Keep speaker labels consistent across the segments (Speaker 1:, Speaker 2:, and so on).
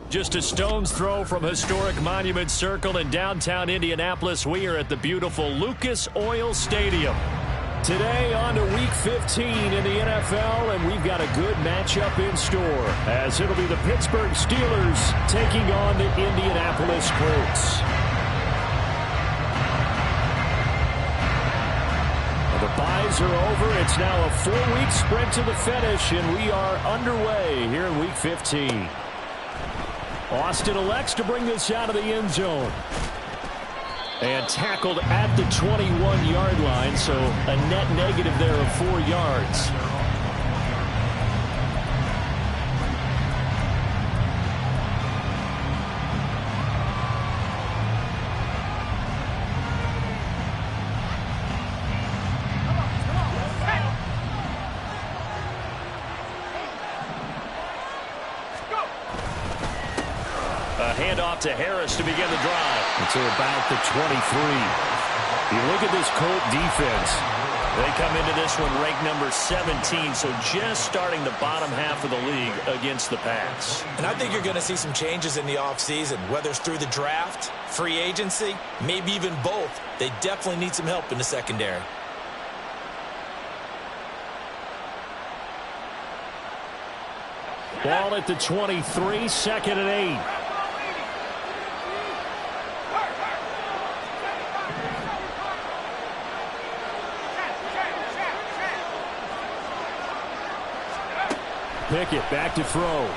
Speaker 1: Just a stone's throw from historic Monument Circle in downtown Indianapolis, we are at the beautiful Lucas Oil Stadium. Today on to Week 15 in the NFL, and we've got a good matchup in store, as it'll be the Pittsburgh Steelers taking on the Indianapolis Colts. The byes are over. It's now a 4-week sprint to the finish, and we are underway here in Week 15. Austin elects to bring this out of the end zone. And tackled at the 21-yard line, so a net negative there of 4 yards. Handoff to Harris to begin the drive. Until about the 23. You look at this Colt defense. They come into this one ranked number 17, so just starting the bottom half of the league against the pass.
Speaker 2: And I think you're going to see some changes in the offseason, whether it's through the draft, free agency, maybe even both. They definitely need some help in the secondary.
Speaker 1: Ball at the 23, 2nd and 8. Pickett back to throw.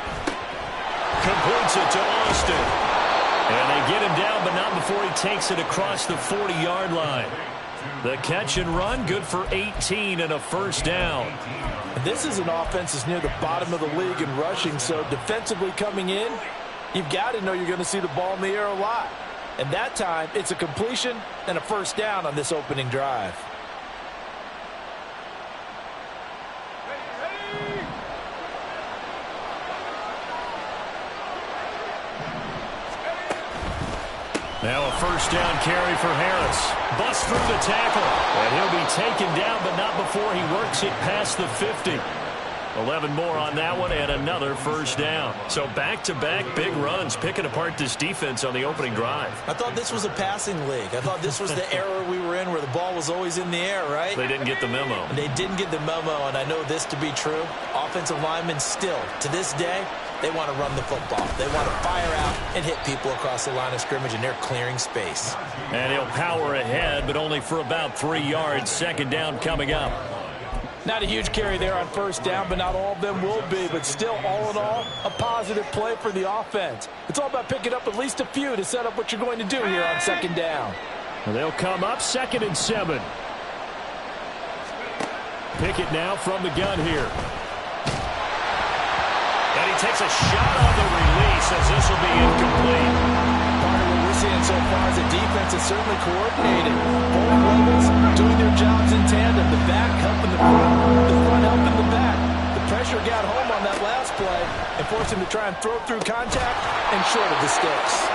Speaker 1: Completes it to Austin. And they get him down, but not before he takes it across the 40-yard line. The catch and run, good for 18 and a first down.
Speaker 2: This is an offense that's near the bottom of the league in rushing, so defensively coming in, you've got to know you're going to see the ball in the air a lot. And that time, it's a completion and a first down on this opening drive.
Speaker 1: Now a first down carry for Harris. Busts through the tackle. And he'll be taken down, but not before he works it past the 50. 11 more on that one and another first down. So back-to-back big runs picking apart this defense on the opening drive.
Speaker 2: I thought this was a passing league. I thought this was the era we were in where the ball was always in the air, right?
Speaker 1: They didn't get the memo.
Speaker 2: They didn't get the memo, and I know this to be true. Offensive linemen still, to this day, they want to run the football. They want to fire out and hit people across the line of scrimmage, and they're clearing space.
Speaker 1: And he'll power ahead, but only for about 3 yards. Second down coming up.
Speaker 2: Not a huge carry there on first down, but not all of them will be. But still, all in all, a positive play for the offense. It's all about picking up at least a few to set up what you're going to do here on second down.
Speaker 1: Well, they'll come up 2nd and 7. Pickett now from the gun here. And he takes a shot on the release as this will be incomplete.
Speaker 2: Part of what we're seeing so far is the defense is certainly coordinated. Both levels doing their jobs in tandem. The back helping the front helping the back. The pressure got home on that last play and forced him to try and throw through contact and short of the sticks.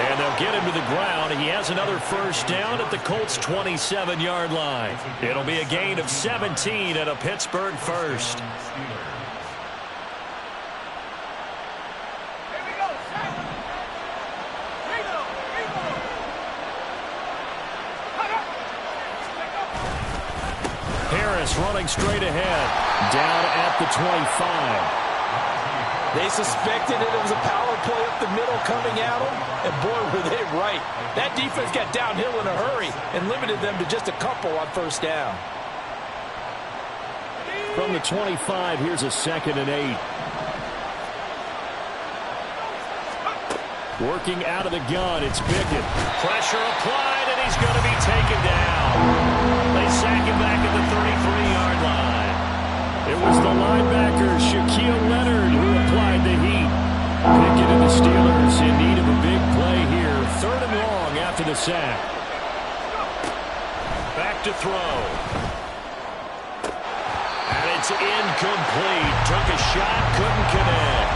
Speaker 1: And they'll get him to the ground. He has another first down at the Colts' 27-yard line. It'll be a gain of 17 and a Pittsburgh first. Running straight ahead, down at the 25.
Speaker 2: They suspected it was a power play up the middle coming at them, and boy, were they right. That defense got downhill in a hurry and limited them to just a couple on first down.
Speaker 1: From the 25, here's a 2nd and 8. Working out of the gun, it's Pickett. Pressure applied, and he's going to be taken down. They sack him back at the 33-yard line. It was the linebacker, Shaquille Leonard, who applied the heat. sack. Back to throw. And it's incomplete. Took a shot, couldn't connect.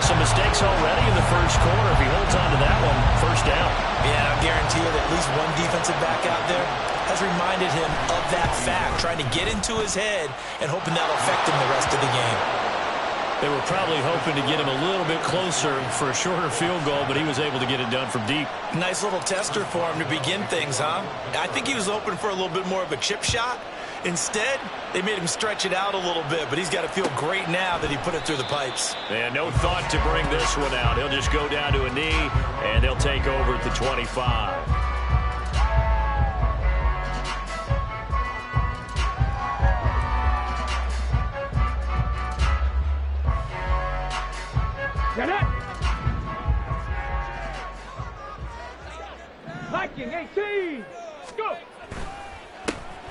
Speaker 1: Some mistakes already in the first quarter. If he holds on to that one, first down.
Speaker 2: Yeah, I'll guarantee you that at least one defensive back out there has reminded him of that fact, trying to get into his head and hoping that'll affect him the rest of the game.
Speaker 1: They were probably hoping to get him a little bit closer for a shorter field goal, but he was able to get it done from deep.
Speaker 2: Nice little tester for him to begin things, huh? I think he was hoping for a little bit more of a chip shot. Instead, they made him stretch it out a little bit, but he's got to feel great now that he put it through the pipes.
Speaker 1: And no thought to bring this one out. He'll just go down to a knee, and they'll take over at the 25.
Speaker 3: Get it! Viking 18! Go!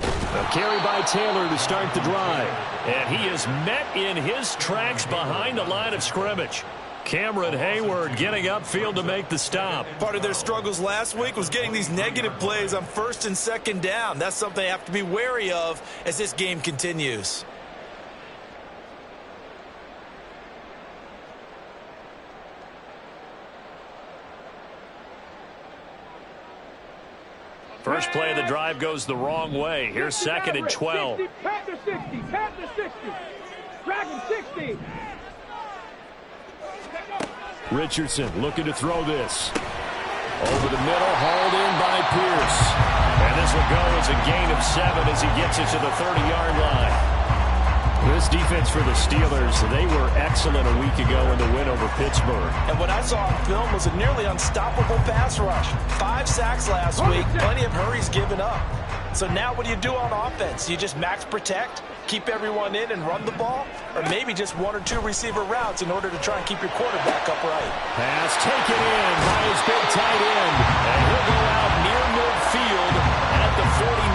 Speaker 1: A carry by Taylor to start the drive. And he is met in his tracks behind the line of scrimmage. Cameron Hayward getting upfield to make the stop.
Speaker 2: Part of their struggles last week was getting these negative plays on first and second down. That's something they have to be wary of as this game continues.
Speaker 1: First play of the drive goes the wrong way. Here's second and 12.
Speaker 3: 60, Panther 60, Panther 60, Dragon 60.
Speaker 1: Richardson looking to throw this. Over the middle, hauled in by Pierce. And this will go as a gain of 7 as he gets it to the 30-yard line. This defense for the Steelers, they were excellent a week ago in the win over Pittsburgh.
Speaker 2: And what I saw on film was a nearly unstoppable pass rush. 5 sacks last week, plenty of hurries given up. So now what do you do on offense? You just max protect, keep everyone in and run the ball? Or maybe just 1 or 2 receiver routes in order to try and keep your quarterback upright?
Speaker 1: Pass taken in by his big tight end. And he'll go out near midfield at the 49.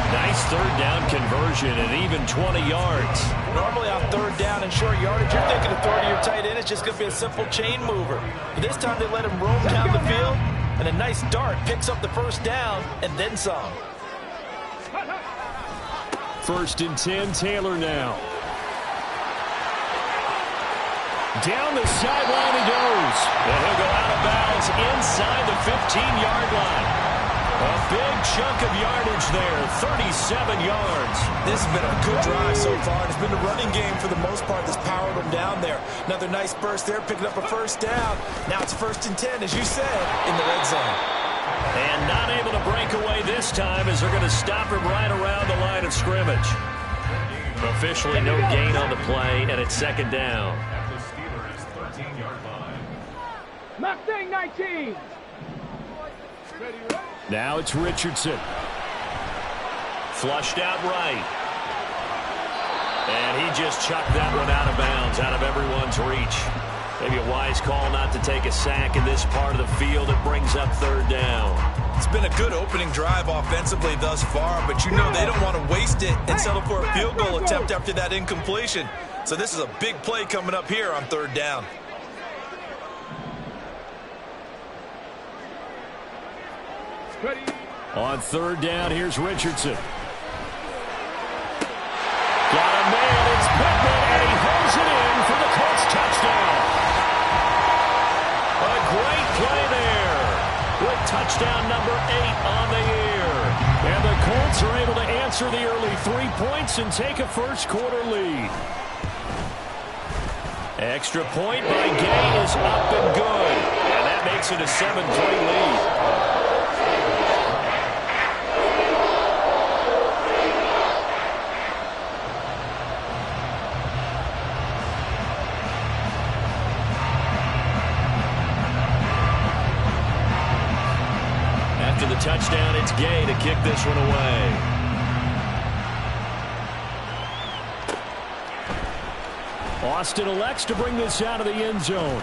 Speaker 1: Nice third down conversion and even 20 yards.
Speaker 2: Normally on third down and short yardage, you're thinking of throwing to your tight end. It's just going to be a simple chain mover. But this time they let him roam down the field, and a nice dart picks up the first down and then some.
Speaker 1: First and 10, Taylor now. Down the sideline he goes. And he'll go out of bounds inside the 15-yard line. A big chunk of yardage there, 37 yards.
Speaker 2: This has been a good drive so far. It's been the running game for the most part that's powered them down there. Another nice burst there, picking up a first down. Now it's first and 10, as you said, in the red zone.
Speaker 1: And not able to break away this time as they're going to stop him right around the line of scrimmage. Officially no gain on the play, and it's second down.
Speaker 4: At the Steelers' 13-yard line.
Speaker 3: Mustang 19!
Speaker 1: Now it's Richardson. Flushed out right. And he just chucked that one out of bounds, out of everyone's reach. Maybe a wise call not to take a sack in this part of the field. It brings up third down.
Speaker 2: It's been a good opening drive offensively thus far, but you know they don't want to waste it and settle for a field goal attempt after that incompletion. So this is a big play coming up here on third down.
Speaker 1: On third down, here's Richardson. Got a man, it's Pittman, and he holds it in for the Colts touchdown. A great play there with touchdown number 8 on the year. And the Colts are able to answer the early 3 points and take a first quarter lead. Extra point by Gay is up and good. And that makes it a 7-3 lead. After the touchdown, it's Gay to kick this one away. Austin elects to bring this out of the end zone.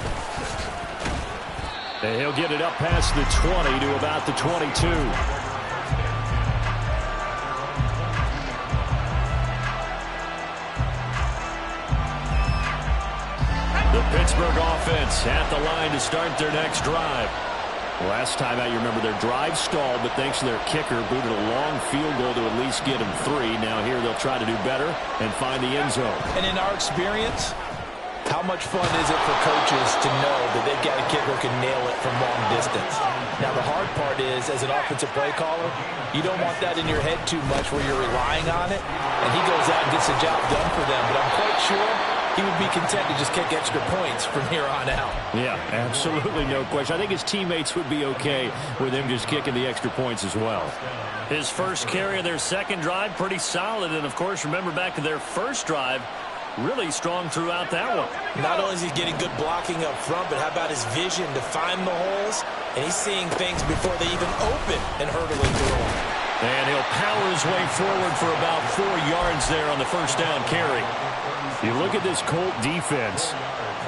Speaker 1: And he'll get it up past the 20 to about the 22. The Pittsburgh offense at the line to start their next drive. Last time out, you remember their drive stalled, but thanks to their kicker, booted a long field goal to at least get them 3. Now here they'll try to do better and find the end zone.
Speaker 2: And in our experience, how much fun is it for coaches to know that they've got a kicker who can nail it from long distance? Now, the hard part is, as an offensive play caller, you don't want that in your head too much where you're relying on it, and he goes out and gets the job done for them. But I'm quite sure he would be content to just kick extra points from here on out.
Speaker 1: Yeah, absolutely no question. I think his teammates would be okay with him just kicking the extra points as well. His first carry of their second drive, pretty solid. And, of course, remember back to their first drive, really strong throughout that one.
Speaker 2: Not only is he getting good blocking up front, but how about his vision to find the holes? And he's seeing things before they even open and hurdling through them.
Speaker 1: And he'll power his way forward for about 4 yards there on the first down carry. You look at this Colt defense.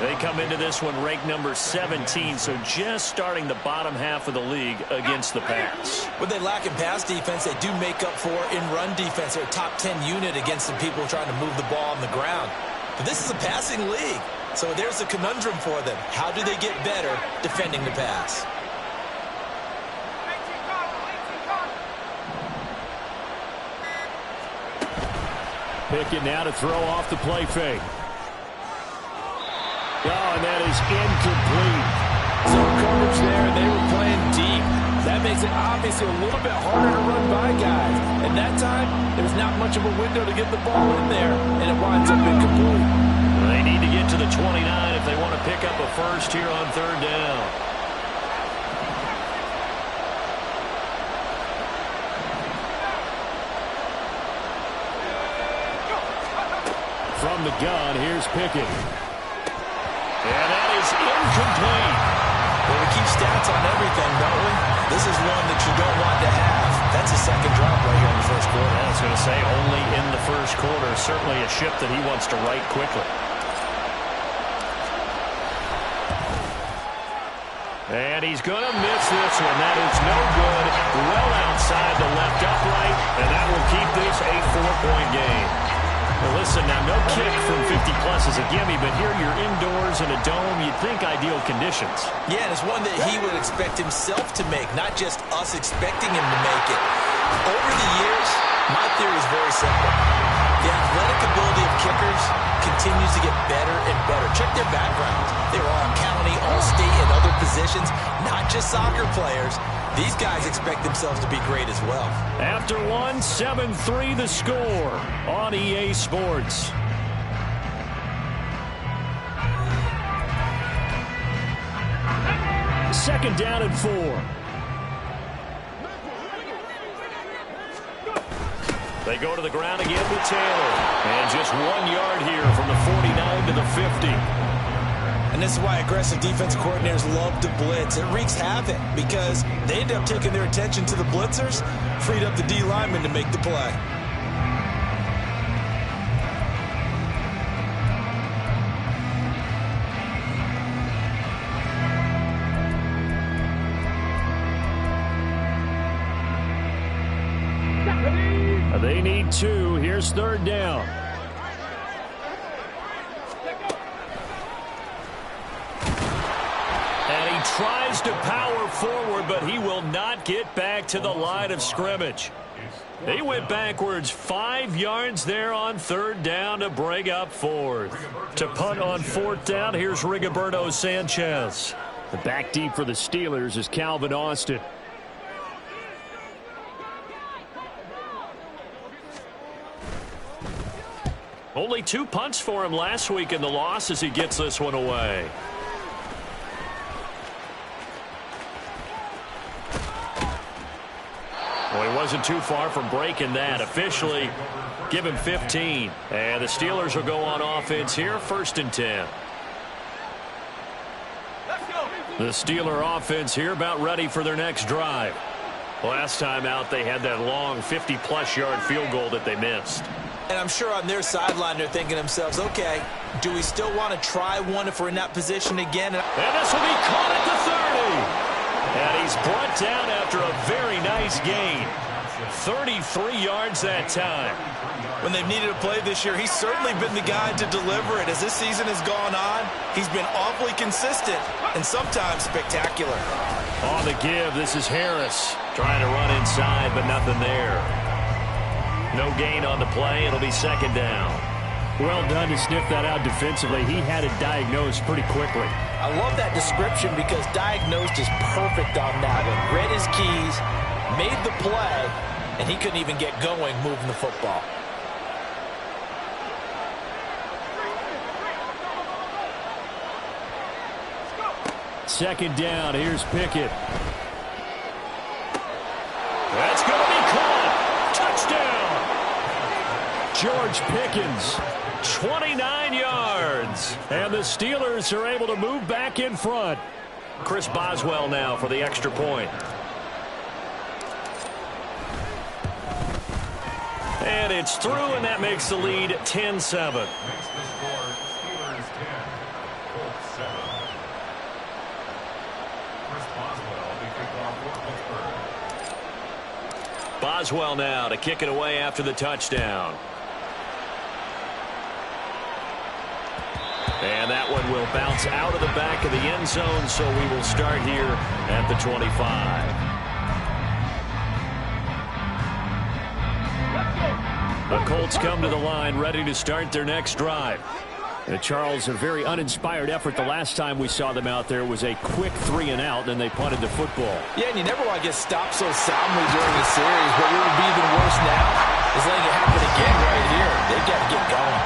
Speaker 1: They come into this one ranked number 17, so just starting the bottom half of the league against the pass.
Speaker 2: What they lack in pass defense, they do make up for in run defense. They're a top 10 unit against some people trying to move the ball on the ground. But this is a passing league, so there's a conundrum for them. How do they get better defending the pass?
Speaker 1: Pickett now to throw off the play fake. Oh, and that is incomplete.
Speaker 2: Zone coverage there, they were playing deep. That makes it obviously a little bit harder to run by guys. And that time, there's not much of a window to get the ball in there, and it winds up incomplete.
Speaker 1: They need to get to the 29 if they want to pick up a first here on third down. From the gun, here's Pickett. And that is incomplete.
Speaker 2: Well, we keep stats on everything, don't we? This is one that you don't want to have. That's a second drop right here in the first quarter.
Speaker 1: I was going to say only in the first quarter. Certainly a ship that he wants to right quickly. And he's going to miss this one. That is no good. Well outside the left upright, and that will keep this a 4-point game. Well, listen, now no kick from 50-plus is a gimme, but here you're indoors in a dome. You'd think ideal conditions.
Speaker 2: Yeah, and it's one that he would expect himself to make, not just us expecting him to make it. Over the years, my theory is very simple. The athletic ability of kickers continues to get better and better. Check their backgrounds. They were all county, all state, and other positions, not just soccer players. These guys expect themselves to be great as well.
Speaker 1: After one, 7-3 the score on EA Sports. Second down and 4. They go to the ground again with Taylor. And just 1 yard here from the 49 to the 50.
Speaker 2: And this is why aggressive defensive coordinators love to blitz. It wreaks havoc because they end up taking their attention to the blitzers, freed up the D lineman to make the play.
Speaker 1: They need 2. Here's third down. Tries to power forward, but he will not get back to the line of scrimmage. They went backwards 5 yards there on third down to bring up fourth. To punt on fourth down, here's Rigoberto Sanchez. The back deep for the Steelers is Calvin Austin. Only 2 punts for him last week in the loss as he gets this one away. Well, he wasn't too far from breaking that. Officially, give him 15. And the Steelers will go on offense here, 1st and 10. The Steeler offense here about ready for their next drive. Last time out, they had that long 50-plus yard field goal that they missed.
Speaker 2: And I'm sure on their sideline, they're thinking to themselves, okay, do we still want to try one if we're in that position again?
Speaker 1: And this will be caught at the 30. And he's brought down after a very nice gain. 33 yards that time.
Speaker 2: When they've needed a play this year, he's certainly been the guy to deliver it. As this season has gone on, he's been awfully consistent and sometimes spectacular.
Speaker 1: On the give, this is Harris. Trying to run inside, but nothing there. No gain on the play. It'll be second down.
Speaker 5: Well done to sniff that out defensively. He had it diagnosed pretty quickly.
Speaker 2: I love that description because diagnosed is perfect on that one. Read his keys, made the play, and he couldn't even get going moving the football.
Speaker 5: Second down. Here's Pickett.
Speaker 1: That's going to be caught. Touchdown.
Speaker 5: George Pickens.
Speaker 1: 29 yards.
Speaker 5: And the Steelers are able to move back in front.
Speaker 1: Chris Boswell now for the extra point. And it's through, and that makes the lead 10-7.
Speaker 4: Makes the score Steelers 10, Colts 7. Chris Boswell will be kicked off for Pittsburgh.
Speaker 1: Boswell now to kick it away after the touchdown. And that one will bounce out of the back of the end zone, so we will start here at the 25. The Colts come to the line ready to start their next drive.
Speaker 5: And Charles, a very uninspired effort the last time we saw them out there was a quick 3-and-out, and they punted the football.
Speaker 2: Yeah, and you never want to get stopped so soundly during the series, but what would be even worse now is letting it happen again right here. They've got to get going.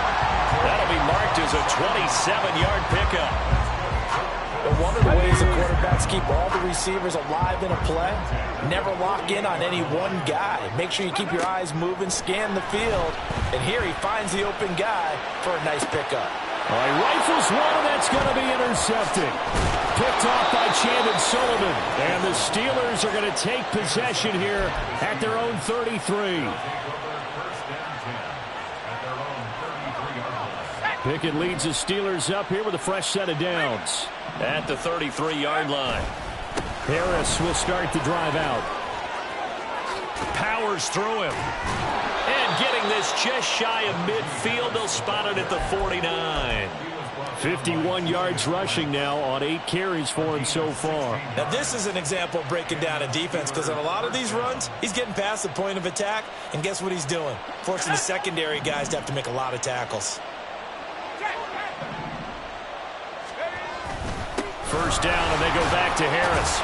Speaker 1: That'll be marked as a 27-yard pickup.
Speaker 2: But one of the ways the quarterbacks keep all the receivers alive in a play, never lock in on any one guy. Make sure you keep your eyes moving, scan the field, and here he finds the open guy for a nice pickup.
Speaker 5: He rifles one, and that's going to be intercepted. Picked off by Chandon Sullivan. And the Steelers are going to take possession here at their own 33. Pickett leads the Steelers up here with a fresh set of downs.
Speaker 1: At the 33-yard line.
Speaker 5: Harris will start the drive out.
Speaker 1: Powers through him. And getting this just shy of midfield. They'll spot it at the 49.
Speaker 5: 51 yards rushing now on 8 carries for him so far.
Speaker 2: Now this is an example of breaking down a defense, because on a lot of these runs, he's getting past the point of attack, and guess what he's doing? Forcing the secondary guys to have to make a lot of tackles.
Speaker 1: First down, and they go back to Harris.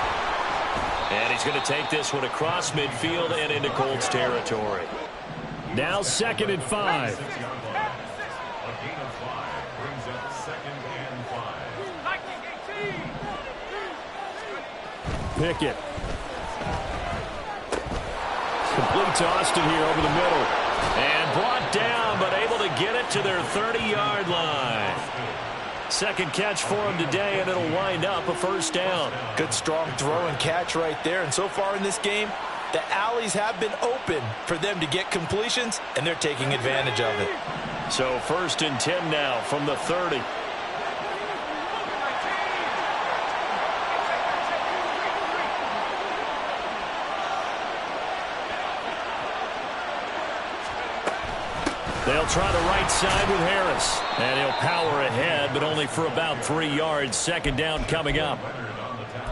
Speaker 1: And he's going to take this one across midfield and into Colts territory.
Speaker 5: Now 2nd and 5.
Speaker 4: A gain of 5 brings up 2nd and 5.
Speaker 5: Pickett. Complete to Austin here over the middle.
Speaker 1: And brought down, but able to get it to their 30-yard line. Second catch for him today, and it'll wind up a first down.
Speaker 2: Good strong throw and catch right there. And so far in this game, the alleys have been open for them to get completions, and they're taking advantage of it.
Speaker 1: So 1st and 10 now from the 30. They'll try the right side with Harris. And he'll power ahead, but only for about 3 yards. Second down coming up.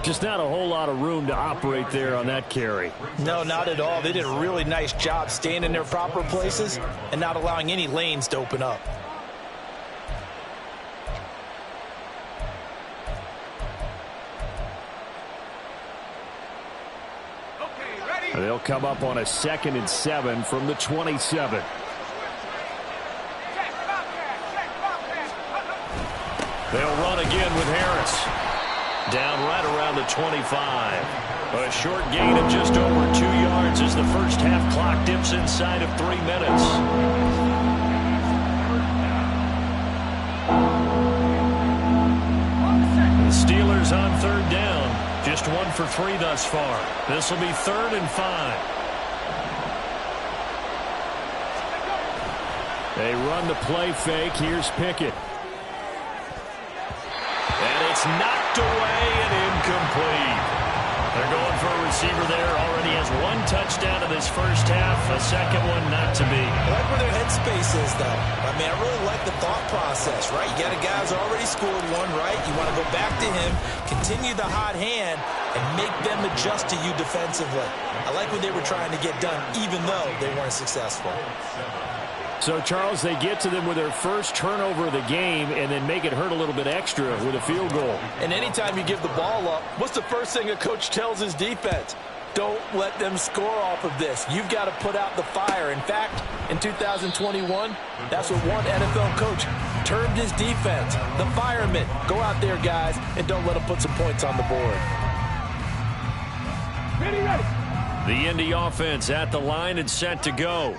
Speaker 5: Just not a whole lot of room to operate there on that carry.
Speaker 2: No, not at all. They did a really nice job staying in their proper places and not allowing any lanes to open up.
Speaker 5: They'll come up on a 2nd and 7 from the 27.
Speaker 1: They'll run again with Harris. Down right around the 25. A short gain of just over 2 yards as the first half clock dips inside of 3 minutes. The Steelers on 3rd down. Just 1 for 3 thus far. This will be 3rd and 5.
Speaker 5: They run the play fake. Here's Pickett.
Speaker 1: And it's knocked away and incomplete. They're going for a receiver there. Already has 1 touchdown in this first half. A second one not to be.
Speaker 2: I like where their headspace is, though. I mean, I really like the thought process, right? You got a guy who's already scored 1, right? You want to go back to him, continue the hot hand, and make them adjust to you defensively. I like what they were trying to get done, even though they weren't successful.
Speaker 5: So, Charles, they get to them with their first turnover of the game and then make it hurt a little bit extra with a field goal.
Speaker 2: And anytime you give the ball up, what's the first thing a coach tells his defense? Don't let them score off of this. You've got to put out the fire. In fact, in 2021, that's what one NFL coach termed his defense, the firemen. Go out there, guys, and don't let them put some points on the board.
Speaker 3: Ready.
Speaker 1: The Indy offense at the line and set to go.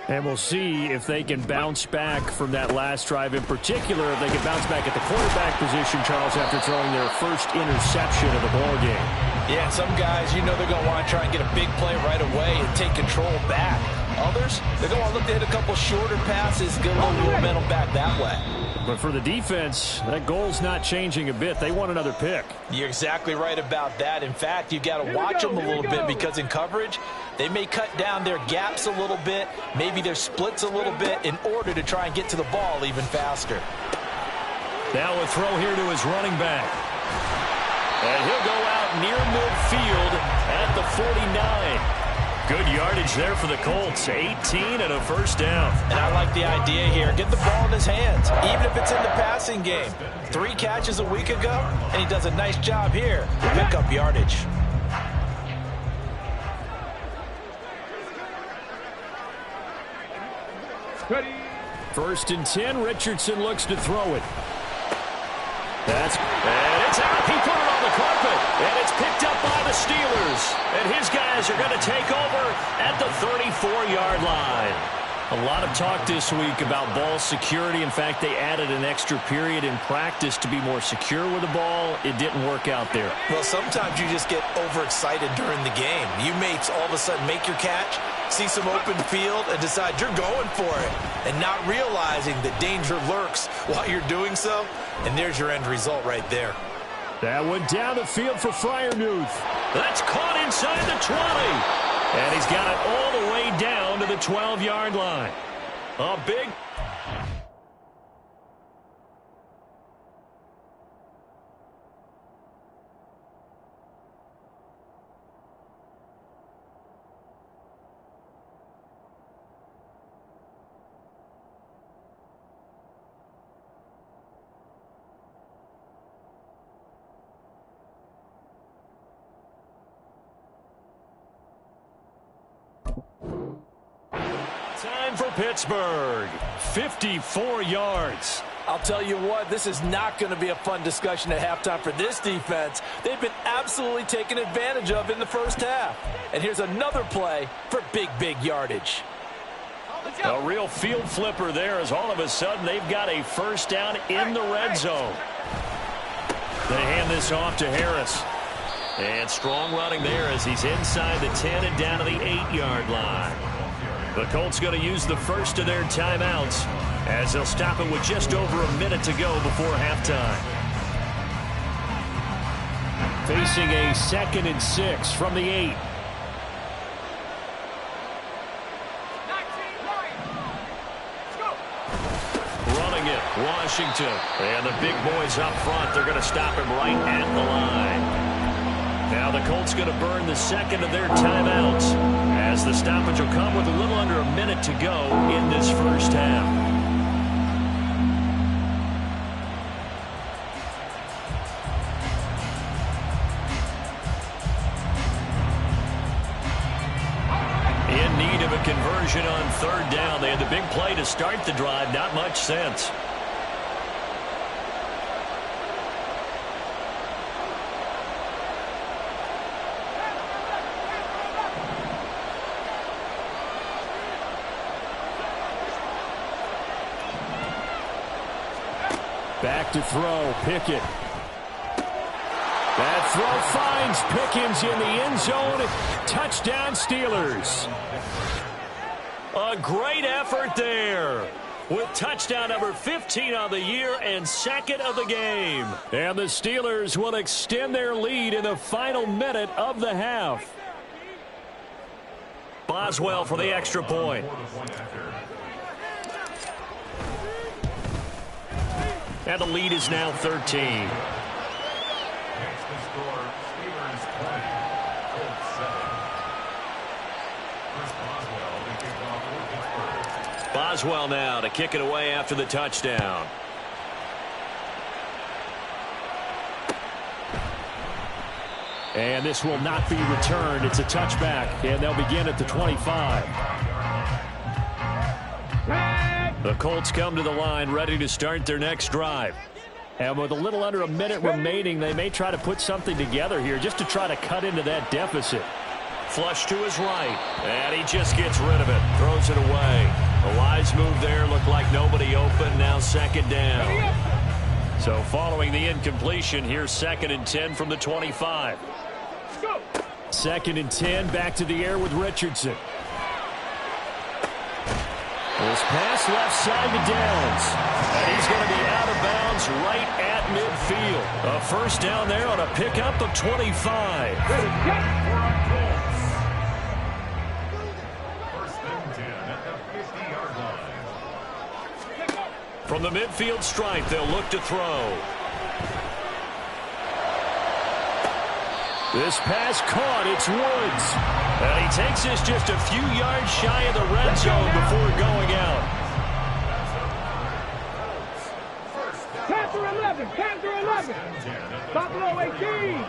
Speaker 5: And we'll see if they can bounce back from that last drive. In particular, if they can bounce back at the quarterback position, Charles, after throwing their first interception of the ball game.
Speaker 2: Yeah, some guys, you know they're going to want to try and get a big play right away and take control back. Others, they're going to want to look to hit a couple shorter passes, get a little momentum back that way.
Speaker 5: But for the defense, that goal's not changing a bit. They want another pick.
Speaker 2: You're exactly right about that. In fact, you've got to watch them a little bit because in coverage, they may cut down their gaps a little bit, maybe their splits a little bit in order to try and get to the ball even faster.
Speaker 1: Now a throw here to his running back. And he'll go out near midfield at the 49. Good yardage there for the Colts. 18 and a first down.
Speaker 2: And I like the idea here. Get the ball in his hands, even if it's in the passing game. 3 catches a week ago, and he does a nice job here to pick up yardage.
Speaker 3: Ready.
Speaker 5: 1st and 10, Richardson looks to throw it.
Speaker 1: And it's out. He put it on the carpet. And it's picked up by the Steelers. And his guys are going to take over at the 34-yard line. A lot of talk this week about ball security. In fact, they added an extra period in practice to be more secure with the ball. It didn't work out there.
Speaker 2: Well, sometimes you just get overexcited during the game. You may all of a sudden make your catch, see some open field, and decide you're going for it, and not realizing that danger lurks while you're doing so. And there's your end result right there.
Speaker 5: That went down the field for Freiermuth.
Speaker 1: That's caught inside the 20. And he's got it all the way down to the 12-yard line. A big... Time for Pittsburgh. 54 yards.
Speaker 2: I'll tell you what, this is not going to be a fun discussion at halftime for this defense. They've been absolutely taken advantage of in the first half. And here's another play for big yardage.
Speaker 1: A real field flipper there as all of a sudden they've got a first down in the red zone. They hand this off to Harris. And strong running there as he's inside the 10 and down to the 8-yard line. The Colts going to use the first of their timeouts as they'll stop it with just over a minute to go before halftime.
Speaker 5: Facing a 2nd and 6 from the 8.
Speaker 1: Running it, Washington. And the big boys up front, they're going to stop him right at the line. Now the Colts going to burn the second of their timeouts as the stoppage will come with a little under a minute to go in this first half. In need of a conversion on 3rd down. They had the big play to start the drive. Not much sense.
Speaker 5: Back to throw, Pickett. That throw finds Pickens in the end zone. Touchdown, Steelers.
Speaker 1: A great effort there with touchdown number 15 on the year and 2nd of the game.
Speaker 5: And the Steelers will extend their lead in the final minute of the half.
Speaker 1: Boswell for the extra point. And the lead is now 13.
Speaker 4: Makes the score Steelers Colts 7. Chris Boswell to kick off for Pittsburgh.
Speaker 1: Boswell now to kick it away after the touchdown.
Speaker 5: And this will not be returned. It's a touchback, and they'll begin at the 25.
Speaker 1: The Colts come to the line ready to start their next drive.
Speaker 5: And with a little under a minute remaining, they may try to put something together here just to try to cut into that deficit.
Speaker 1: Flush to his right, and he just gets rid of it, throws it away. A wise move there, looked like nobody open, now second down. So following the incompletion, here's 2nd and 10 from the 25.
Speaker 5: 2nd and 10, back to the air with Richardson. This pass left side to Downs.
Speaker 1: And he's going to be out of bounds right at midfield. A first down there on a pickup of 25.
Speaker 4: First and 10 at the 50-yard line.
Speaker 1: From the midfield stripe, they'll look to throw.
Speaker 5: This pass caught. It's Woods.
Speaker 1: And he takes this just a few yards shy of the red zone before going out.
Speaker 3: Panther 11, Panther 11. Buffalo 18.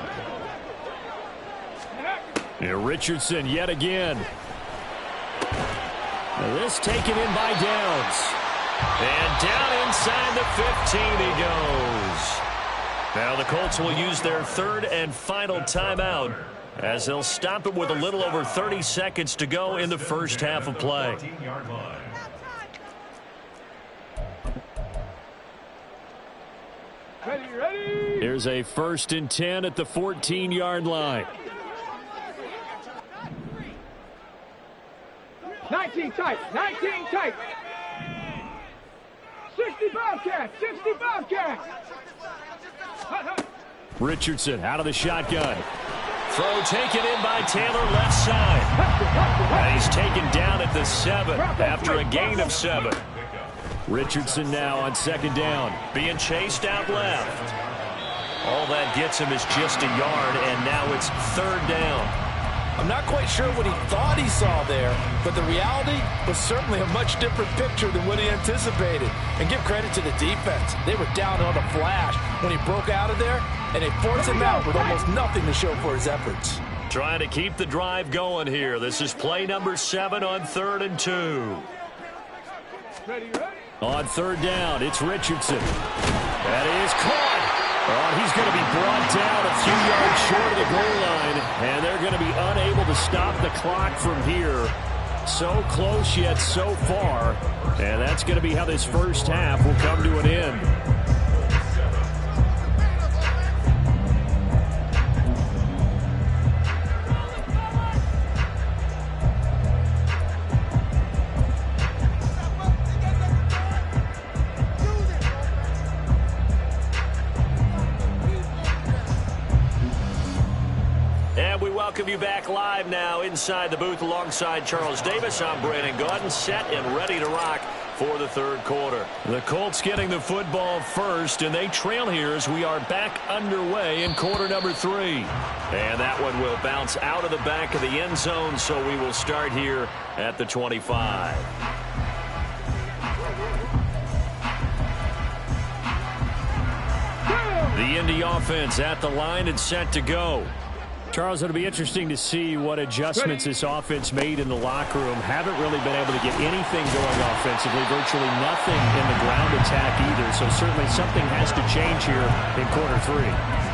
Speaker 5: Here Richardson yet again. Now this taken in by Downs.
Speaker 1: And down inside the 15 he goes. Now the Colts will use their 3rd and final timeout as they'll stop it with a little over 30 seconds to go in the first half of play.
Speaker 4: 14-yard line.
Speaker 3: Ready.
Speaker 5: Here's a 1st and 10 at the 14-yard line.
Speaker 3: 19 tight, 19 tight. 65 cats, 65 cats.
Speaker 5: Richardson out of the shotgun.
Speaker 1: Throw taken in by Taylor left side. And he's taken down at the 7 after a gain of 7.
Speaker 5: Richardson now on 2nd down.
Speaker 1: Being chased out left. All that gets him is just a yard, and now it's 3rd down.
Speaker 2: I'm not quite sure what he thought he saw there, but the reality was certainly a much different picture than what he anticipated. And give credit to the defense. They were down on a flash when he broke out of there, and they forced him out with almost nothing to show for his efforts.
Speaker 1: Trying to keep the drive going here. This is play number 7 on 3rd and 2.
Speaker 5: On 3rd down, it's Richardson. That is caught. Oh, he's going to be brought down a few yards short of the goal line, and they're going to be unable to stop the clock from here. So close yet so far, and that's going to be how this first half will come to an end.
Speaker 1: Welcome you back live now inside the booth alongside Charles Davis. I'm Brandon Gaudin, set and ready to rock for the 3rd quarter. The Colts getting the football first, and they trail here as we are back underway in quarter number 3. And that one will bounce out of the back of the end zone, so we will start here at the 25. The Indy offense at the line and set to go. Charles, it'll be interesting to see what adjustments this offense made in the locker room. Haven't really been able to get anything going offensively, virtually nothing in the ground attack either. So certainly something has to change here in quarter 3.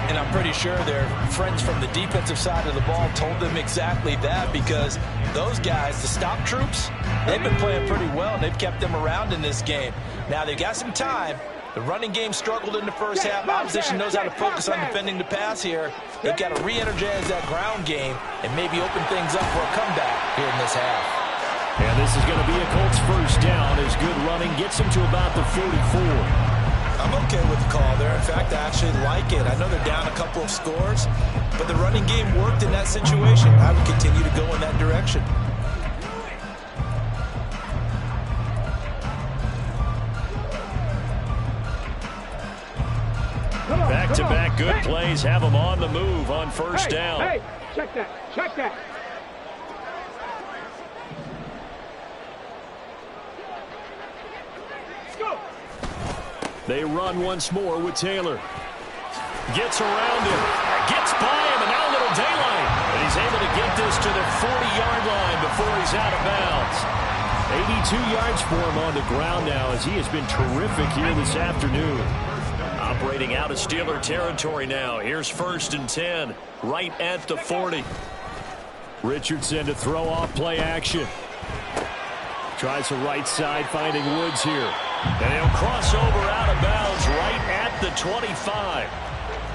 Speaker 2: And I'm pretty sure their friends from the defensive side of the ball told them exactly that, because those guys, the stop troops, they've been playing pretty well, and they've kept them around in this game. Now, they've got some time. The running game struggled in the first half. Opposition knows how to focus on defending the pass here. They've got to re-energize that ground game and maybe open things up for a comeback here in this half.
Speaker 5: And this is going to be a Colts first down as good running gets them to about the 44.
Speaker 2: I'm okay with the call there. In fact, I actually like it. I know they're down a couple of scores, but the running game worked in that situation. I would continue to go in that direction.
Speaker 1: Back-to-back Good plays have them on the move on first down.
Speaker 3: Hey, check that. Check that. Let's go.
Speaker 1: They run once more with Taylor. Gets around him. Gets by him, and now a little daylight. And he's able to get this to the 40-yard line before he's out of bounds. 82 yards for him on the ground now as he has been terrific here this afternoon. Operating out of Steeler territory now. Here's 1st and 10, right at the 40. Richardson to throw off play action. Tries the right side, finding Woods here. And he'll cross over out of bounds right at the 25.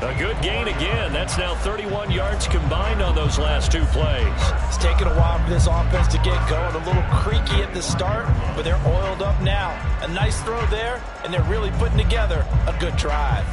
Speaker 1: A good gain again. That's now 31 yards combined on those last 2 plays.
Speaker 2: It's taken a while for this offense to get going. A little creaky at the start, but they're oiled up now. A nice throw there, and they're really putting together a good drive.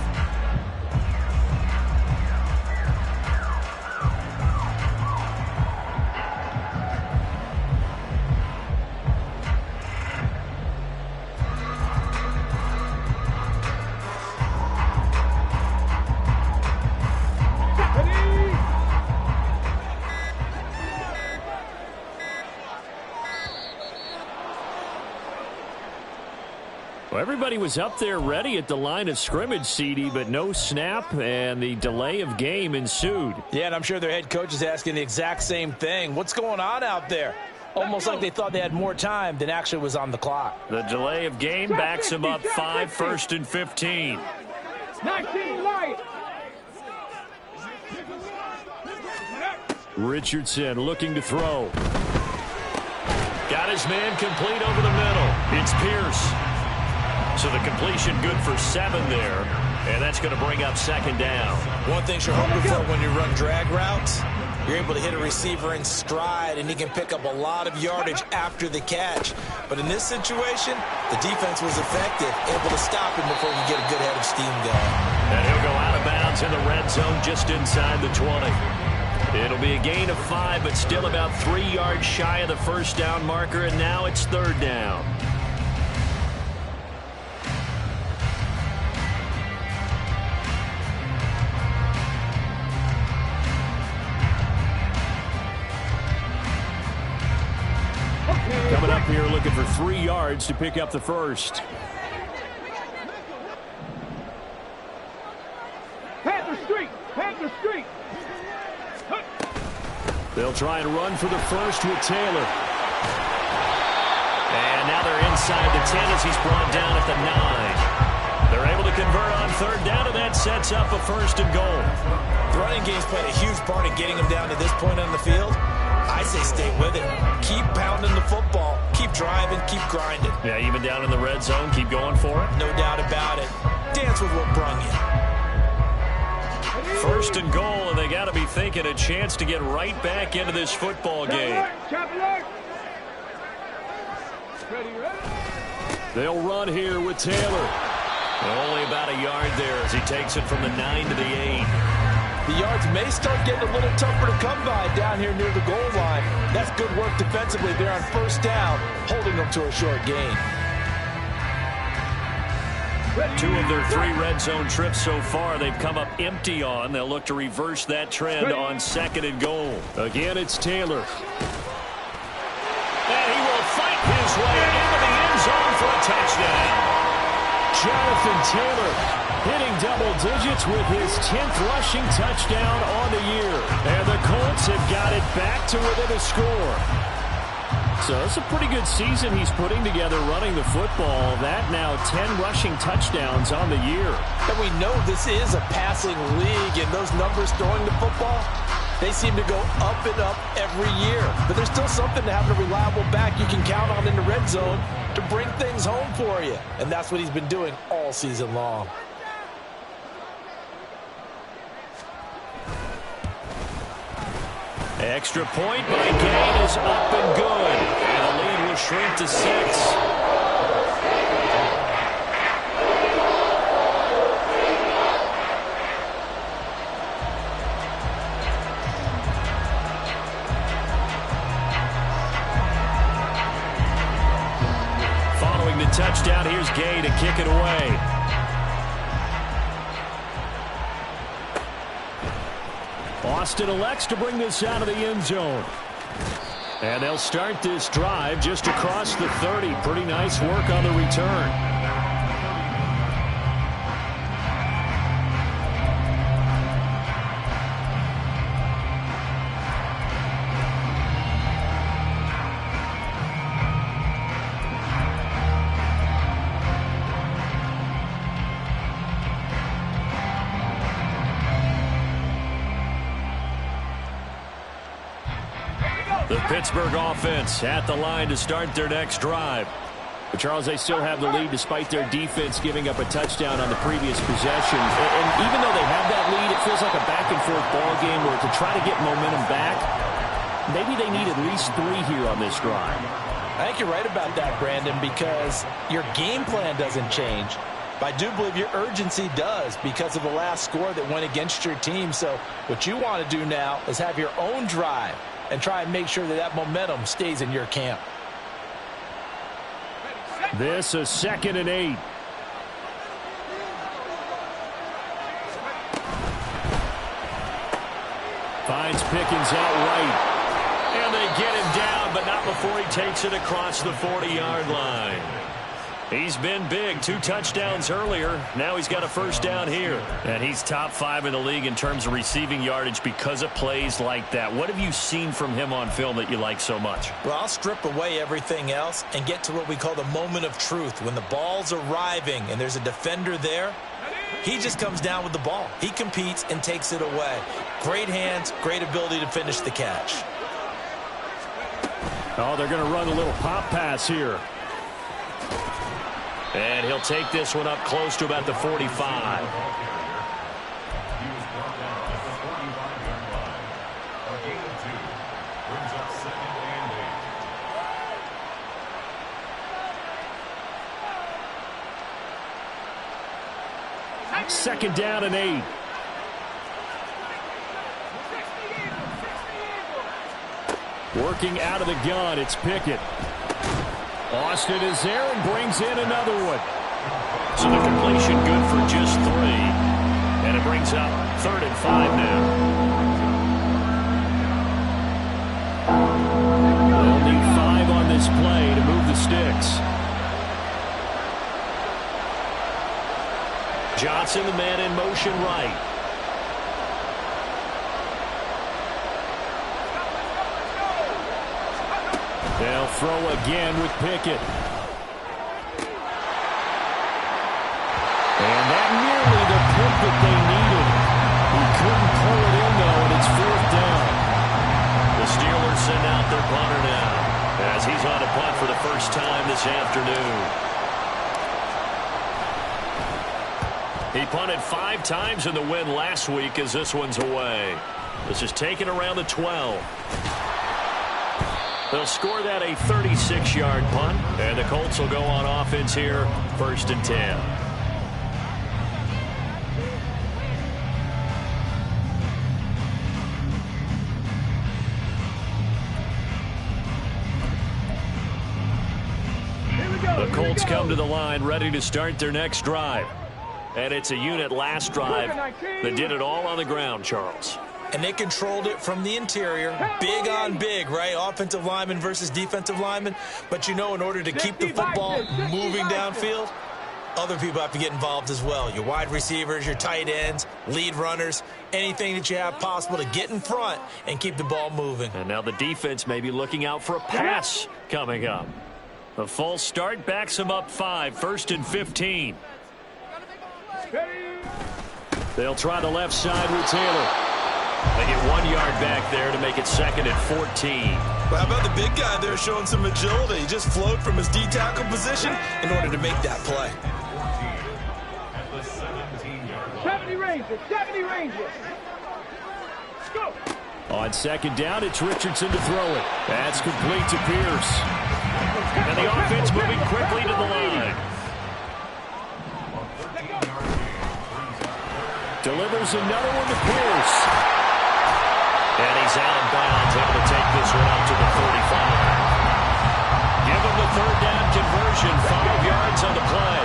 Speaker 1: Well, everybody was up there ready at the line of scrimmage, CD, but no snap, and the delay of game ensued.
Speaker 2: Yeah, and I'm sure their head coach is asking the exact same thing. What's going on out there? Almost like they thought they had more time than actually was on the clock.
Speaker 1: The delay of game backs him up 5, 1st and 15.
Speaker 3: 19 light.
Speaker 1: Richardson looking to throw. Got his man complete over the middle. It's Pierce. So the completion good for 7 there, and that's going to bring up 2nd down.
Speaker 2: One thing you're hoping for when you run drag routes, you're able to hit a receiver in stride, and he can pick up a lot of yardage after the catch. But in this situation, the defense was effective, able to stop him before he get a good head of steam going.
Speaker 1: And he'll go out of bounds in the red zone just inside the 20. It'll be a gain of 5, but still about 3 yards shy of the first down marker, and now it's 3rd down. Coming up here looking for 3 yards to pick up the first.
Speaker 3: Panther Street. Panther Street.
Speaker 1: They'll try and run for the first with Taylor. And now they're inside the 10 as he's brought down at the 9. They're able to convert on 3rd down, and that sets up a 1st and goal.
Speaker 2: The running game's played a huge part in getting him down to this point on the field. I say stay with it. Keep pounding the football. Keep driving. Keep grinding.
Speaker 1: Yeah, even down in the red zone, keep going for it.
Speaker 2: No doubt about it. Dance with what brung you.
Speaker 1: 1st and goal, and they got to be thinking a chance to get right back into this football game. They'll run here with Taylor. Only about a yard there as he takes it from the 9 to the 8.
Speaker 2: The yards may start getting a little tougher to come by down here near the goal line. That's good work defensively there on 1st down, holding them to a short gain.
Speaker 1: 2 of their 3 red zone trips so far they've come up empty on. They'll look to reverse that trend on 2nd and goal. Again, it's Taylor. And he will fight his way into the end zone for a touchdown. Jonathan Taylor hitting double digits with his 10th rushing touchdown on the year. And the Colts have got it back to within a score. So it's a pretty good season he's putting together running the football. That now 10 rushing touchdowns on the year.
Speaker 2: And we know this is a passing league, and those numbers throwing the football, they seem to go up and up every year. But there's still something to having a reliable back you can count on in the red zone to bring things home for you. And that's what he's been doing all season long.
Speaker 1: Extra point by Gain is up and good. And the lead will shrink to 6. Following the touchdown, here's Gay to kick it away.
Speaker 5: Austin elects to bring this out of the end zone. And they'll start this drive just across the 30. Pretty nice work on the return. The Pittsburgh offense at the line to start their next drive. But Charles, they still have the lead despite their defense giving up a touchdown on the previous possession. And even though they have that lead, it feels like a back-and-forth ball game where to try to get momentum back, maybe they need at least 3 here on this drive.
Speaker 2: I think you're right about that, Brandon, because your game plan doesn't change. But I do believe your urgency does because of the last score that went against your team. So what you want to do now is have your own drive and try and make sure that that momentum stays in your camp.
Speaker 5: This is 2nd and 8. Finds Pickens out right. And they get him down, but not before he takes it across the 40-yard line. He's been big. 2 touchdowns earlier. Now he's got a first down here. And he's top 5 in the league in terms of receiving yardage because of plays like that. What have you seen from him on film that you like so much?
Speaker 2: Well, I'll strip away everything else and get to what we call the moment of truth. When the ball's arriving and there's a defender there, he just comes down with the ball. He competes and takes it away. Great hands, great ability to finish the catch.
Speaker 5: Oh, they're going to run a little pop pass here. And he'll take this one up close to about the 45.
Speaker 4: He was brought down at the 45-yard line. A gain of 2 brings up 2nd and 8.
Speaker 5: Second down and 8. Working out of the gun, it's Pickett. Austin is there and brings in another one.
Speaker 1: So the completion good for just 3. And it brings up 3rd and 5 now.
Speaker 5: They'll need 5 on this play to move the sticks.
Speaker 1: Johnson, the man in motion right.
Speaker 5: They'll throw again with Pickett. And that nearly the pick that they needed. He couldn't pull it in, though, and it's 4th down.
Speaker 1: The Steelers send out their punter now as he's on a punt for the first time this afternoon. He punted 5 times in the win last week as this one's away. This is taken around the 12. They'll score that a 36-yard punt, and the Colts will go on offense here, 1st and 10. The Colts come to the line, ready to start their next drive. And it's a unit last drive that did it all on the ground, Charles.
Speaker 2: And they controlled it from the interior. Big on big, right? Offensive lineman versus defensive lineman. But, you know, in order to keep the football moving downfield, other people have to get involved as well. Your wide receivers, your tight ends, lead runners, anything that you have possible to get in front and keep the ball moving.
Speaker 1: And now the defense may be looking out for a pass coming up. The false start backs him up 5, 1st and 15.
Speaker 5: They'll try the left side with Taylor.
Speaker 1: They get 1 yard back there to make it 2nd and 14.
Speaker 2: Well, how about the big guy there showing some agility? He just flowed from his D-tackle position in order to make that play.
Speaker 3: 70 Rangers, 70 Rangers. Let's go.
Speaker 5: On 2nd down, it's Richardson to throw it. That's complete to Pierce.
Speaker 1: And the offense moving quickly to the line.
Speaker 5: Delivers another one to Pierce.
Speaker 1: And he's out of bounds, able to take this one out to the 35. Give him the 3rd down conversion, 5 yards on the play.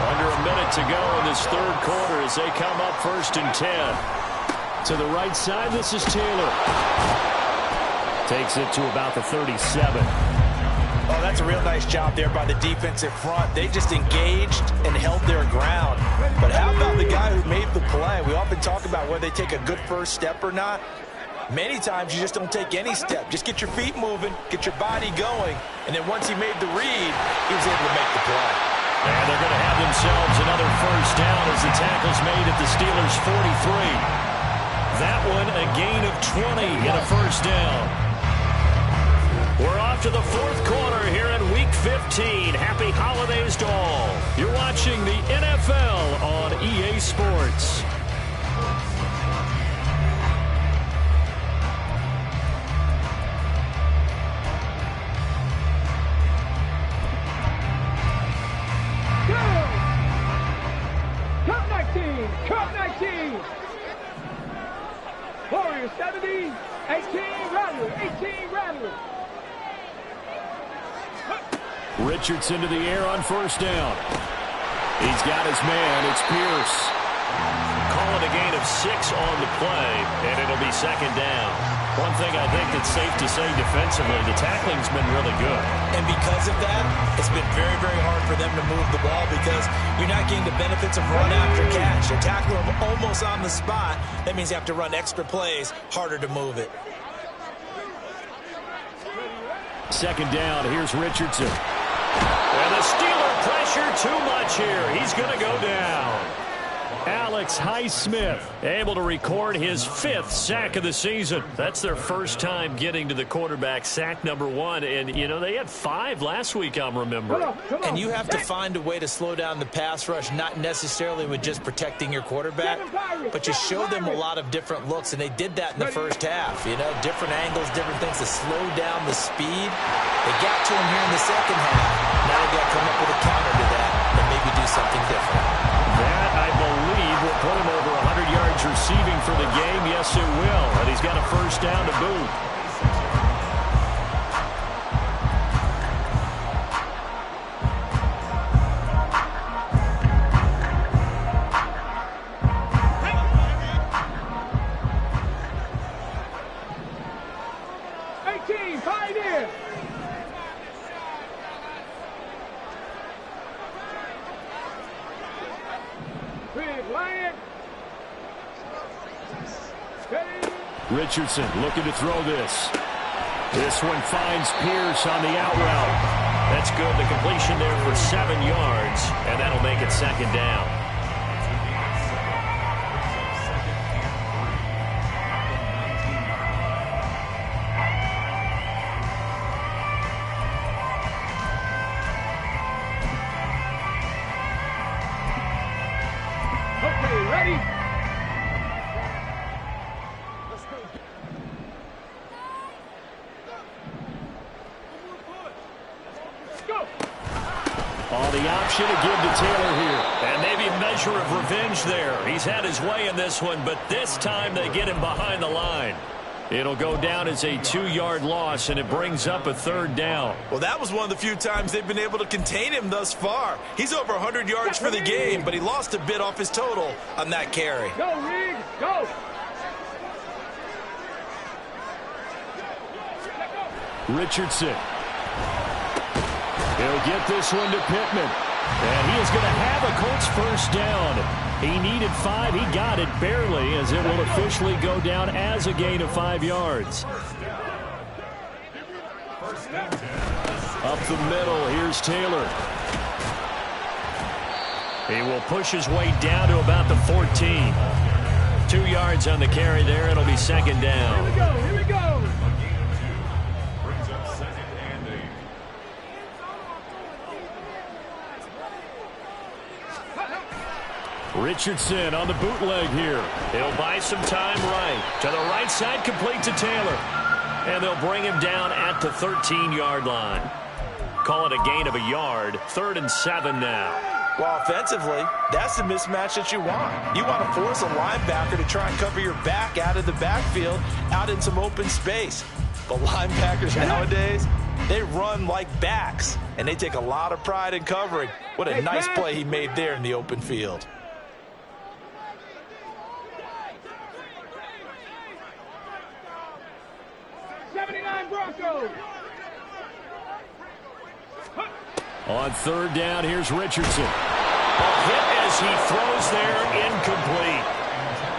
Speaker 1: Under a minute to go in this 3rd quarter as they come up 1st and 10.
Speaker 5: To the right side, this is Taylor. Takes it to about the 37.
Speaker 2: Oh, that's a real nice job there by the defensive front. They just engaged and held their ground. But how about the guy who made the play? We often talk about whether they take a good first step or not. Many times you just don't take any step. Just get your feet moving, get your body going, and then once he made the read, he was able to make the play.
Speaker 1: And they're going to have themselves another first down as the tackle's made at the Steelers' 43. That one a gain of 20 and a first down. We're off to the fourth quarter here in Week 15. Happy holidays to all. You're watching the NFL on EA Sports.
Speaker 3: Cup 19. Warriors 70, 18 Rattlers, 18 Rattlers.
Speaker 5: Richardson to the air on first down. He's got his man. It's Pierce.
Speaker 1: Call it a gain of 6 on the play, and it'll be second down. One thing I think that's safe to say defensively, the tackling's been really good.
Speaker 2: And because of that, it's been very, very hard for them to move the ball because you're not getting the benefits of run after catch. You're tackling them almost on the spot. That means you have to run extra plays, harder to move it.
Speaker 5: Second down, here's Richardson.
Speaker 1: And the Steeler pressure too much here. He's going to go down.
Speaker 5: Alex Highsmith
Speaker 1: able to record his 5th sack of the season. That's their first time getting to the quarterback, sack number 1. And, you know, they had 5 last week, I'm remembering.
Speaker 3: Come on.
Speaker 2: And you have to find a way to slow down the pass rush, not necessarily with just protecting your quarterback, but you show them a lot of different looks, and they did that in the first half. You know, different angles, different things to slow down the speed. They got to him here in the second half. Now they got to come up with a counter to that and maybe do something different.
Speaker 1: That, I believe, will put him over 100 yards receiving for the game. Yes, it will. And he's got a first down to boot.
Speaker 5: Richardson looking to throw this. This one finds Pierce on the out route.
Speaker 1: That's good. The completion there for 7 yards, and that'll make it second down.
Speaker 3: Okay, ready?
Speaker 1: The option to give to Taylor here. And maybe a measure of revenge there. He's had his way in this one, but this time they get him behind the line. It'll go down as a 2-yard loss, and it brings up a third down.
Speaker 2: Well, that was one of the few times they've been able to contain him thus far. He's over 100 yards for the game, but he lost a bit off his total on that carry.
Speaker 3: Go, Reed, go.
Speaker 5: Richardson. He'll get this one to Pittman. And he is going to have a Colts first down. He needed 5. He got it barely, as it will officially go down as a gain of 5 yards. Up the middle, here's Taylor.
Speaker 1: He will push his way down to about the 14. 2 yards on the carry there. It'll be second down.
Speaker 3: Here we go, here we go.
Speaker 5: Richardson on the bootleg here.
Speaker 1: He'll buy some time right. To the right side, complete to Taylor. And they'll bring him down at the 13-yard line. Call it a gain of a yard. 3rd and 7 now.
Speaker 2: Well, offensively, that's the mismatch that you want. You want to force a linebacker to try and cover your back out of the backfield, out in some open space. But linebackers nowadays, they run like backs, and they take a lot of pride in covering. What a nice play he made there in the open field.
Speaker 5: On third down, here's Richardson. A hit as he throws there, incomplete.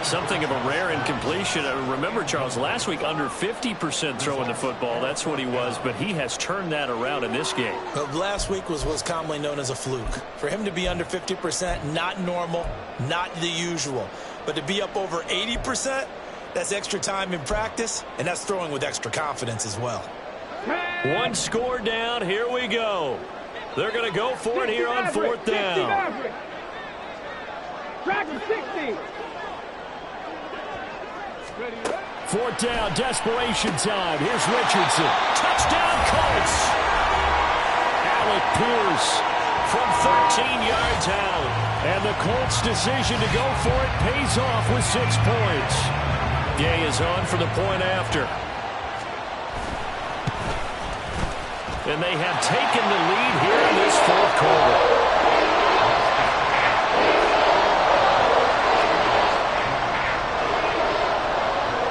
Speaker 5: Something of a rare incompletion. Remember, Charles, last week under 50% throwing the football. That's what he was, but he has turned that around in this game.
Speaker 2: Well, last week was what's commonly known as a fluke. For him to be under 50%, not normal, not the usual. But to be up over 80%, that's extra time in practice, and that's throwing with extra confidence as well.
Speaker 5: One score down. Here we go. They're going to go for it here on fourth down.
Speaker 3: Dragon 60.
Speaker 5: Fourth down, desperation time. Here's Richardson. Touchdown, Colts. Alec Pierce from 13 yards out. And the Colts' decision to go for it pays off with 6 points. Gay is on for the point after. And they have taken the lead here in this fourth quarter.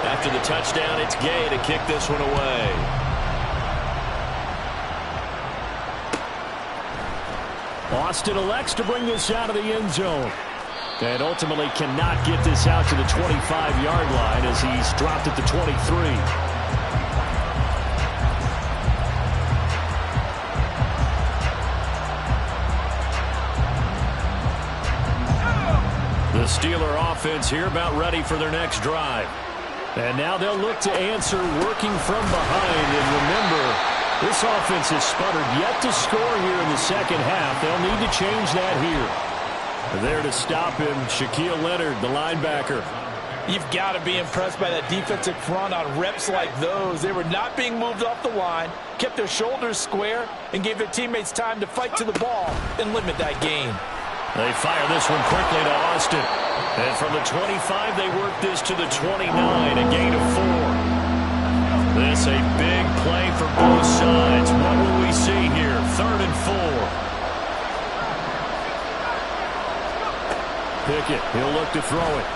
Speaker 5: After the touchdown, it's Gay to kick this one away. Austin elects to bring this out of the end zone. And ultimately cannot get this out to the 25-yard line as he's dropped at the 23. The Steeler offense here about ready for their next drive. And now they'll look to answer working from behind. And remember, this offense has sputtered yet to score here in the second half. They'll need to change that here. There to stop him, Shaquille Leonard, the linebacker.
Speaker 2: You've got to be impressed by that defensive front on reps like those. They were not being moved off the line, kept their shoulders square, and gave their teammates time to fight to the ball and limit that gain.
Speaker 5: They fire this one quickly to Austin. And from the 25, they work this to the 29, a gain of 4. This a big play for both sides. What will we see here? 3rd and 4. Pickett, he'll look to throw it.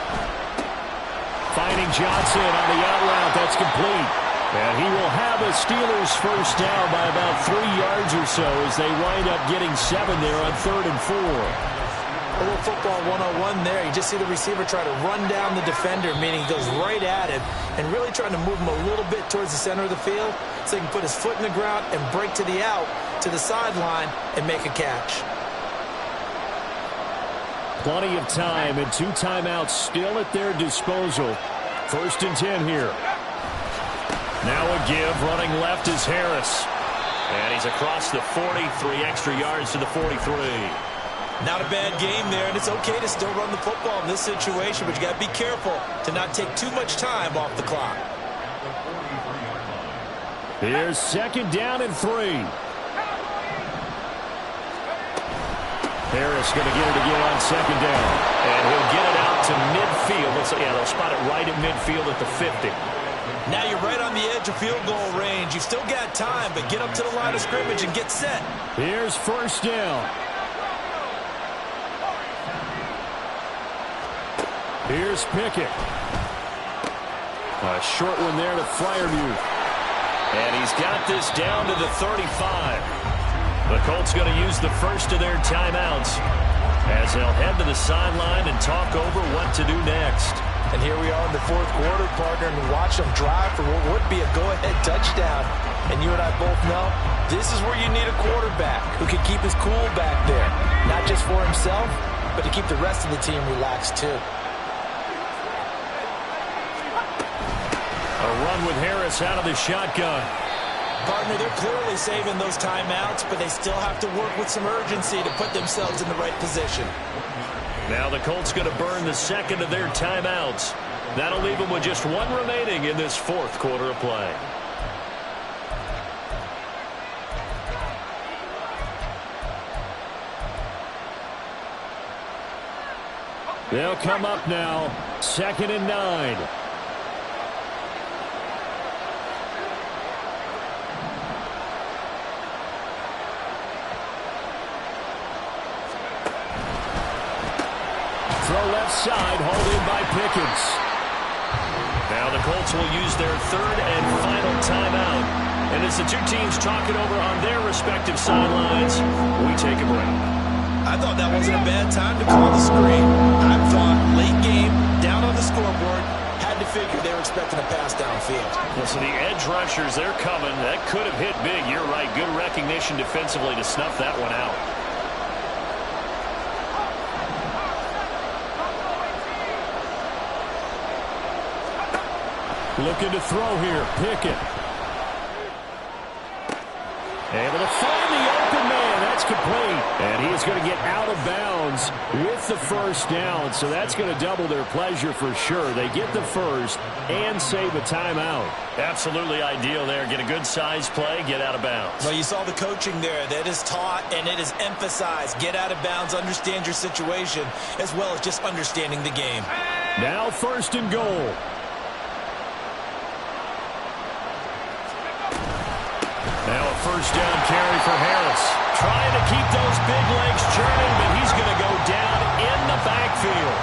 Speaker 5: Finding Johnson on the out route. That's complete. And he will have a Steelers first down by about 3 yards or so as they wind up getting 7 there on 3rd and 4.
Speaker 2: A little football 101 there. You just see the receiver try to run down the defender, meaning he goes right at him and really trying to move him a little bit towards the center of the field so he can put his foot in the ground and break to the out, to the sideline, and make a catch.
Speaker 5: Plenty of time and 2 timeouts still at their disposal. 1st and 10 here. Now a give. Running left is Harris. And he's across the 40, 3 extra yards to the 43.
Speaker 2: Not a bad game there, and it's okay to still run the football in this situation, but you got to be careful to not take too much time off the clock.
Speaker 5: Here's 2nd down and 3. Harris going to get it again on 2nd down. And he'll get it out to midfield. Yeah, they'll spot it right at midfield at the 50.
Speaker 2: Now you're right on the edge of field goal range. You've still got time, but get up to the line of scrimmage and get set.
Speaker 5: Here's 1st down. Here's Pickett. A short one there to Freiermuth. And he's got this down to the 35. The Colts going to use the first of their timeouts as they'll head to the sideline and talk over what to do next.
Speaker 2: And here we are in the 4th quarter, partner, and watch them drive for what would be a go-ahead touchdown. And you and I both know this is where you need a quarterback who can keep his cool back there. Not just for himself, but to keep the rest of the team relaxed too.
Speaker 5: A run with Harris out of the shotgun.
Speaker 2: Partner, they're clearly saving those timeouts, but they still have to work with some urgency to put themselves in the right position.
Speaker 5: Now the Colts going to burn the 2nd of their timeouts. That'll leave them with just 1 remaining in this 4th quarter of play. They'll come up now. 2nd and 9. Throw left side, hauled in by Pickens. Now the Colts will use their 3rd and final timeout.
Speaker 1: And as the two teams talk it over on their respective sidelines, we take a break.
Speaker 2: I thought that wasn't a bad time to call the screen. I thought late game, down on the scoreboard, had to figure they were expecting a pass downfield.
Speaker 1: Well, so the edge rushers, they're coming. That could have hit big. You're right. Good recognition defensively to snuff that one out.
Speaker 5: Looking to throw here. Pickett. Able to find the open man. That's complete. And he is going to get out of bounds with the first down. So that's going to double their pleasure for sure. They get the first and save a timeout.
Speaker 1: Absolutely ideal there. Get a good size play, get out of bounds.
Speaker 2: Well, you saw the coaching there. That is taught and it is emphasized. Get out of bounds, understand your situation, as well as just understanding the game.
Speaker 5: Now first and goal.
Speaker 1: Now a first down carry for Harris. Trying to keep those big legs churning, but he's going to go down in the backfield.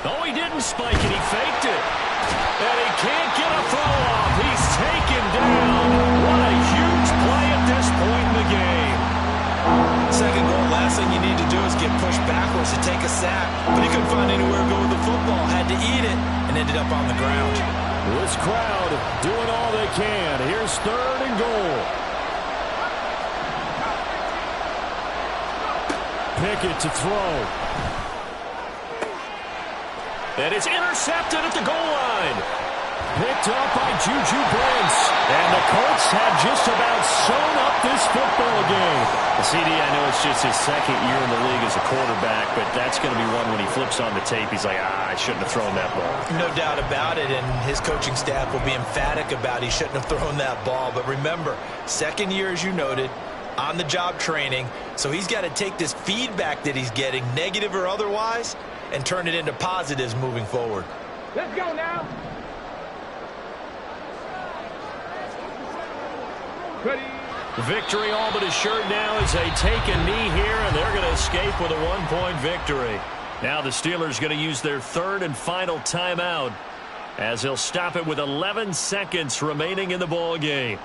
Speaker 1: Oh, he didn't spike it. He faked it. And he can't get a throw off. He's taken down. What a huge play at this point in the game.
Speaker 2: Second goal, last thing you need to do is get pushed backwards to take a sack. But he couldn't find anywhere to go with the football. Had to eat it and ended up on the ground.
Speaker 5: This crowd doing all they can. Here's third and goal. Pickett to throw.
Speaker 1: And it's intercepted at the goal line.
Speaker 5: Picked up by Juju Brents.
Speaker 1: And the Colts have just about sewn up this football game. The CD, I know it's just his second year in the league as a quarterback, but that's going to be one when he flips on the tape. He's like, I shouldn't have thrown that ball.
Speaker 2: No doubt about it, and his coaching staff will be emphatic about he shouldn't have thrown that ball. But remember, second year, as you noted, on-the-job training, so he's got to take this feedback that he's getting, negative or otherwise, and turn it into positives moving forward.
Speaker 3: Let's go now. Ready.
Speaker 1: Victory all but assured now as they take a knee here, and they're going to escape with a one-point victory. Now the Steelers going to use their third and final timeout as they'll stop it with 11 seconds remaining in the ball game.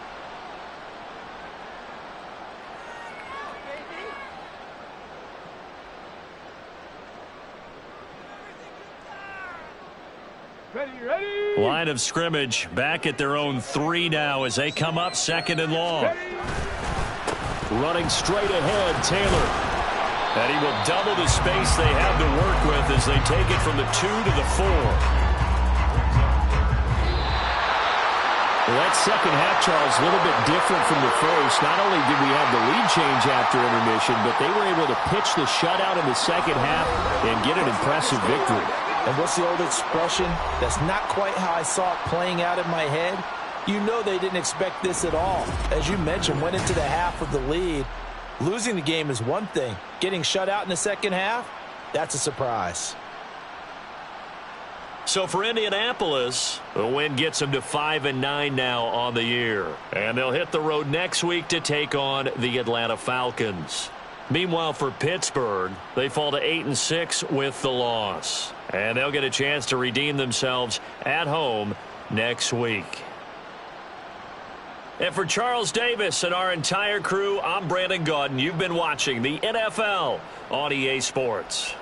Speaker 3: Ready.
Speaker 1: Line of scrimmage back at their own 3 now as they come up second and long.
Speaker 5: Running straight ahead, Taylor.
Speaker 1: And he will double the space they have to work with as they take it from the 2 to the 4.
Speaker 5: Well, that second half, Charles, a little bit different from the first. Not only did we have the lead change after intermission, but they were able to pitch the shutout in the second half and get an impressive victory.
Speaker 2: And what's the old expression? That's not quite how I saw it playing out in my head. You know they didn't expect this at all. As you mentioned, went into the half with the lead. Losing the game is one thing. Getting shut out in the second half, that's a surprise.
Speaker 1: So for Indianapolis, the win gets them to 5-9 now on the year. And they'll hit the road next week to take on the Atlanta Falcons. Meanwhile, for Pittsburgh, they fall to 8-6 with the loss. And they'll get a chance to redeem themselves at home next week. And for Charles Davis and our entire crew, I'm Brandon Gaudin. You've been watching the NFL on EA Sports.